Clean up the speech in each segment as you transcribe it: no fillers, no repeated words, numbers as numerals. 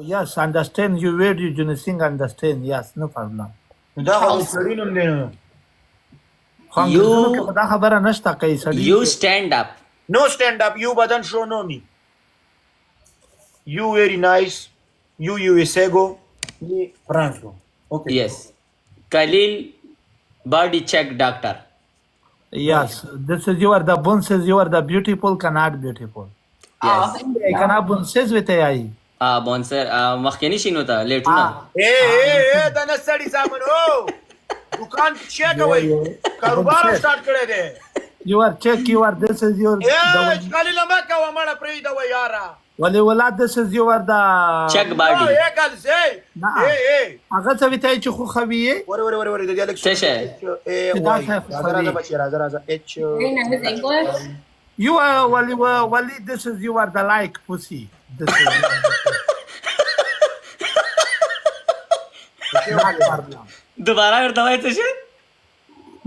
Yes, understand you where you gonna sing understand. Yes, no problem. دا خو سړی نوم دی نو خو انګریزونو کې خو دا خبره نشته کوي You سړی stand up. نو stand up you بدن شو نو می you very nice you USA go me France go okay Yes. Khalil, body check doctor. yes, this is you are the bone says you are the beautiful cannot beautiful. Yes. I cannot bone says with AI. Bonser, مخکنی شینو ته لیټونه. اے دا نه سړی سامان او دکان چیک کوي کاروبار سٹارټ کړی دی You are check you are this is your اے خالی لمه کا و مړه پرې دا و یارا waliullah this is you are the Check او body. اے کال سي اے هغه څه ویته چې خو خوي ور د دیالکت څه شی؟ اے وای راځه بچی راځه اچ Very nice English. you are wali this is you are the like pussy. This is you are the not problem. دوباره ورته وای څه شی؟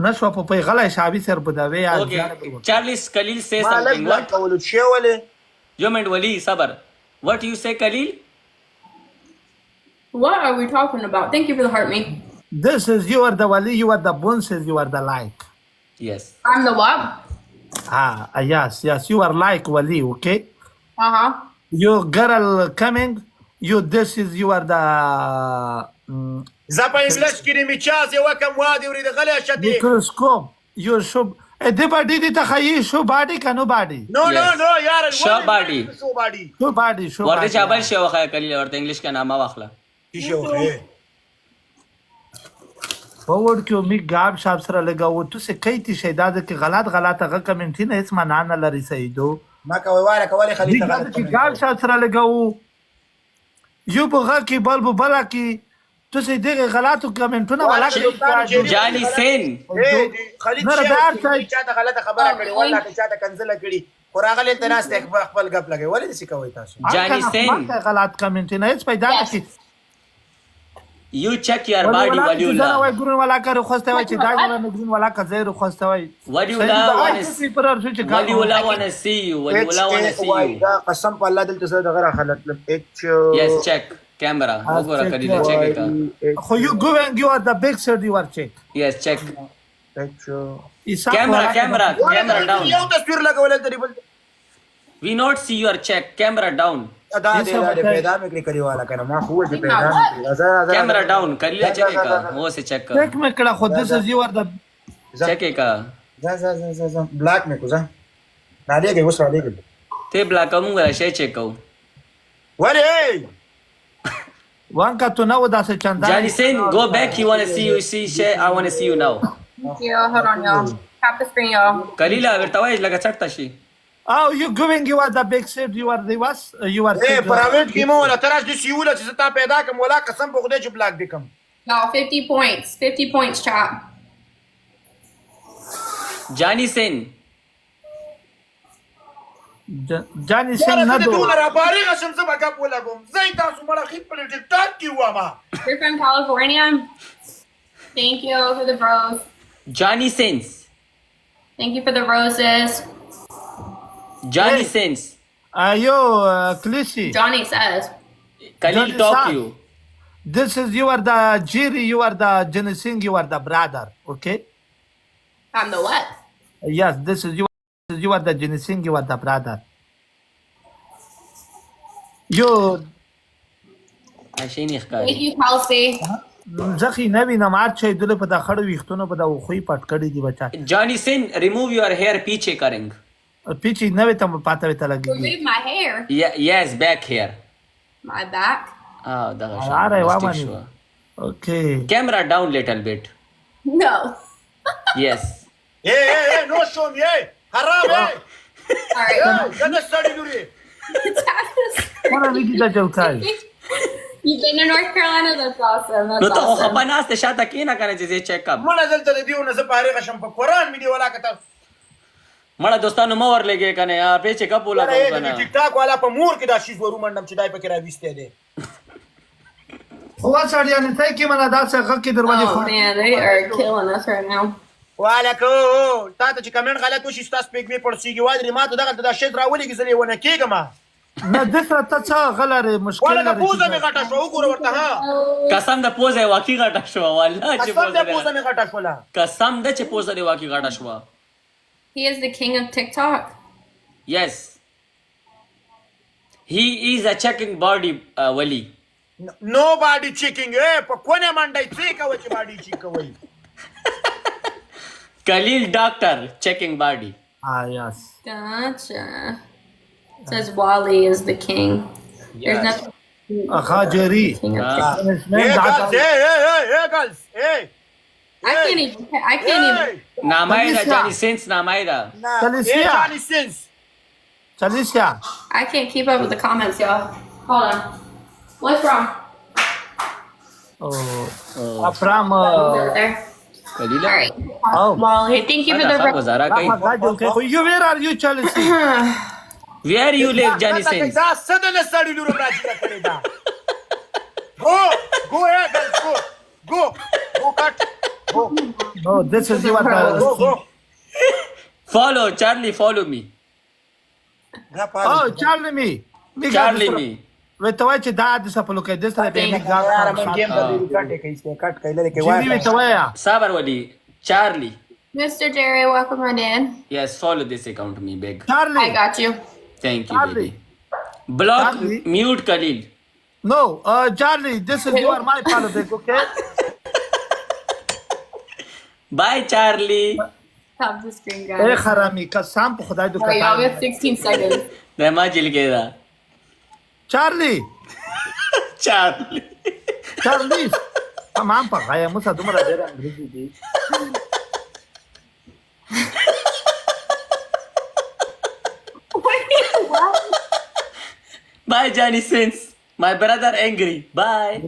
نشو په پیغله شابي سر بدوي Okay. Charles, Khalil say مالک something. بلان What? کولو شی ولې You meant Wali, Sabar. What you say, Khalil? What are we talking about? Thank you for the heart me. This is you are the wali, you are the bone says you are the like. Yes. I'm the what? Yes, you are like wali, okay? Uh-huh. You girl coming, you this is you are the زه په انګلیش کې می چاز یو کم وادي ورې د غلې شته microscope. You should the body دي تخیل شو body کنو body. نو نو Yes. نو یار Show body. شو باډي شو body شو ورته body. چابل شی وخه Khalil ورته انګلیش کا نامه واخله. کی شو خې فورد کې می غاب شاب سره لګاو تو څه کوي تی شیداد کې غلط هغه کمنټ نه اسما نه لري سیدو. ما کوي واره کولې خلی ته غلط کې غاب شاب سره لګاو یو بغا کې بلب بلا کې تو څه دغه غلطو کمنټونه ولا کې Johnny Sin. خلی نه دار ته چاته غلطه خبره کړې والله که چاته کنزله کړي خو راغلی ته ناست خپل غپ لګي ولې دې کوي تاسو Johnny Sin. غلط کمنټ نه هیڅ پیدا Yes. نشي You check your body, waliullah. وای ګورن ولا کار خوسته وای چې دا نه ګورن ولا کا زیر خوسته وای Waliullah wanna see you. Waliullah wanna see you. دا قسم په الله دلته زه دغه خلک اچ Yes, check. Camera. وګوره Khalil check کا. خو you going you are the big side you are check. Yes, check. اچ Camera down. یو تصویر لګول ته ریبل We not see your check. Camera down. دا دې پیدا مې کړی والا کنه ما خو دې پیدا مې کړی Camera down. Khalil check کا. वो से check کا. check مې کړه خو this is you are the Check کا. ز بلاک مې کو ځه را دې کې وسره دې کې ته بلاک کومه شی check کو. وله وانکا تو نو داسه چندا Johnny Sin, go back. He wanna see you. See shit. I wanna see you now. Thank you. Hold on, y'all. Tap the screen, y'all. Khalil ورته وای لکه چټه شي. oh you going you are the big side you are the was you are اے پراویټ کې مو ولا تراش دې سیوله چې تا پیدا کوم ولا قسم په خدای چې بلاک دې کوم Y'all, 50 points. 50 points, chat. Johnny Sin. جانی سنگ نه ته دو را باري غشم زما کپ ولا کوم زای تاسو مړه خې په ټیک ټاک کې وامه You're from California? Thank you for the bros. Johnny Sins. Thank you for the roses. Johnny Sins. yo klisi Johnny says. Khalil Johnny talk Sins. you. this is you are the Jerry you are the Johnny Singh you are the brother okay I'm the what? yes this is you are the Johnny Singh you are the brother you عشان Thank يخكاري. you, Kelsey. ځخی نوی نمار چې دله په د خړو ویختونو په د خوې پټ کړی دی بچا Johnny Sin, remove your hair पीछे करेंगे. پیچی نوی ته پاته وته لګي Remove my hair. Yes, back here. My back. ده آره شو. وامنی okay Camera down little bit. No. Yes. اے نو شوم یې حرام اے All right. کنه سړی لوري ونه ویږي دا چوکای You've been to North Carolina? That's awesome. نو That's ته خو awesome. خپه ناسته شاته کېنه کنه چې چیک اپ مړه دلته دیونه زه پاره غشم په قران مې دی ولا کته مړه دوستانو مو ورلګې کنه یا په چیک اپ ولا اے کنه ټیک ټاک والا په مور کې دا شیز ورو منډم چې دای پکې را وسته دي هو سړی نه ته کې مله دا څه غږ کې دروازه Oh خو man, they are killing us right now. والکو تا ته چې کمنټ غلط وشي تاسو پک می پړسیږي وادري ما ته دغه دا شی راولې کې زلې ونه کېګم نه دسره ته څه غلره مشکل ولا د لري پوزه مې غټه شو وګوره ورته ها قسم د پوزه واقعي غټه شو والله چې قسم دې پوزه مې غټه شوله قسم د چې پوزه دی واقعي غټه شو He is the king of TikTok. yes he is a checking body wali نو باډي چیکینګ په کونه منډای څه کوي چې باډي چیک کوي Khalil doctor checking body یس Gotcha. Says Wally is the king. There's nothing. خاجری King of Ah. TikTok. girls I can't even. I can't even. Namaida Johnny Sins Namaida چلیسیا I can't keep up with the comments, y'all. Hold on. What's wrong? افرام Over there. Khalil All right. Oh. Wally, thank you for the. guzara kai you where are you چلیسی where you live Johnny Sins دا سدل سړی لور راځي کړی دا go cut go no this is what go follow Charlie follow me oh Charlie me Charlie me وې ته وای چې دا د سپلو کې د سره به یار من گیم ته ریکارډ کوي کټ کوي لري کې جی وې ته وای Sabar Wali Charlie Mr. Jerry, welcome on in. yes follow this account me beg I Charlie got you. thank you Charlie. baby block Charlie. mute Khalil no Charlie this is you are my politics okay bye Charlie Stop the screen, اے guys. خرامي قسم په خدای د Alright, y'all کتا get 16 seconds. Dama jil keda Charlie Charlie Charlie تمام په غیا موږ دومره ډېر انګریزي دي bye Johnny Sins my brother angry bye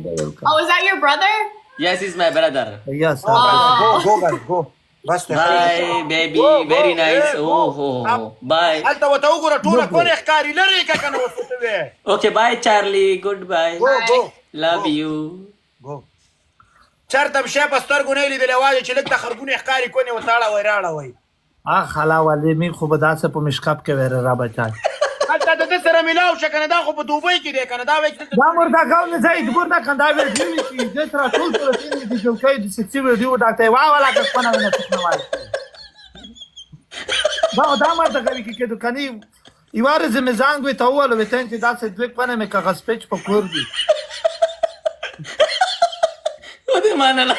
Oh, is that your brother? yes he's my brother yes go بس bye baby very nice oh bye الته وته وګوره ټول کونه ښکاری لري کنه وسته وي okay bye Charlie goodbye go love you go چرته بشه پستر ګونې لیدل واجه چې لکه خرګونه ښکاری کونه وتاړه وای راړه وای خلا والي می خو به داسه په مشکاب کې وره را بچای الته د سره ملاو شکنه دا خو په دوبۍ کې دی کنه دا وای دا مردا کاو نه ځای د ګوردا کنده وی دی چې د تر ټول تر دې دي چې کوي د سکسي ویډیو ډاکټر ولا که څنګه نه څنګه وای دا مردا کوي کې د کني ایواره زمزانګ وي ته ول وي ته چې داسه دوی پنه مې کاغذ پېچ په کور دی ودې مانلا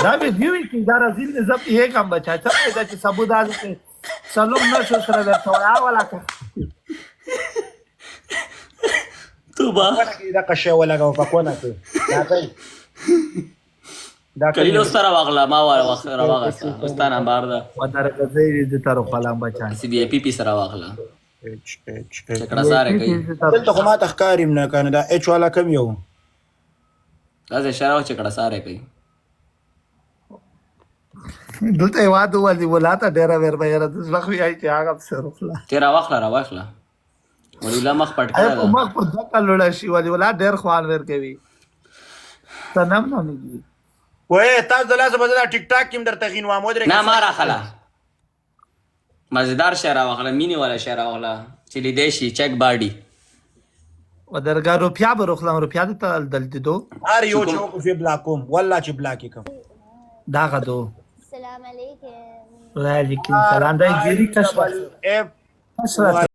دا ویډیو کې دا راځي نه زپ یې کم بچا ته دا چې سبو دا چې سلام نشو سره درته ولا که توبه دا قشه ولا کو پکونه ته دا کوي دا Khalil ostara واغلا ما واغلا واغستا استانه باردا ودار غزي دې تر خلام بچا سی بي پی پی سره واغلا چکړه ساره کوي دلته خو ما تخکاریم نه کنه دا اچ والا کم یو دا شراو چکړه ساره کوي دلته واده ولي ولاته ډیره ور به را د ځخوي آی چې هغه سره خلا تیرا واخلا را واخلا ولولا مخ پټ اې کړه په مخ په دکا لړا شي ولي ولا ډیر خوان ور کوي تنم نه میږي وې تاسو د لاسه بدل ټیک ټاک کیم درته غین و مودره نه ما راخلا مزیدار شعر واخلا مینی والا شعر واخلا چې لیدې شي چک باډي ودرګه روپیا به روخلم روپیا ته دلته دو هر یو چې کو فی بلاکوم والله چې بلاکی کوم دا غدو السلام علیکم وعلیکم السلام دا جری کشف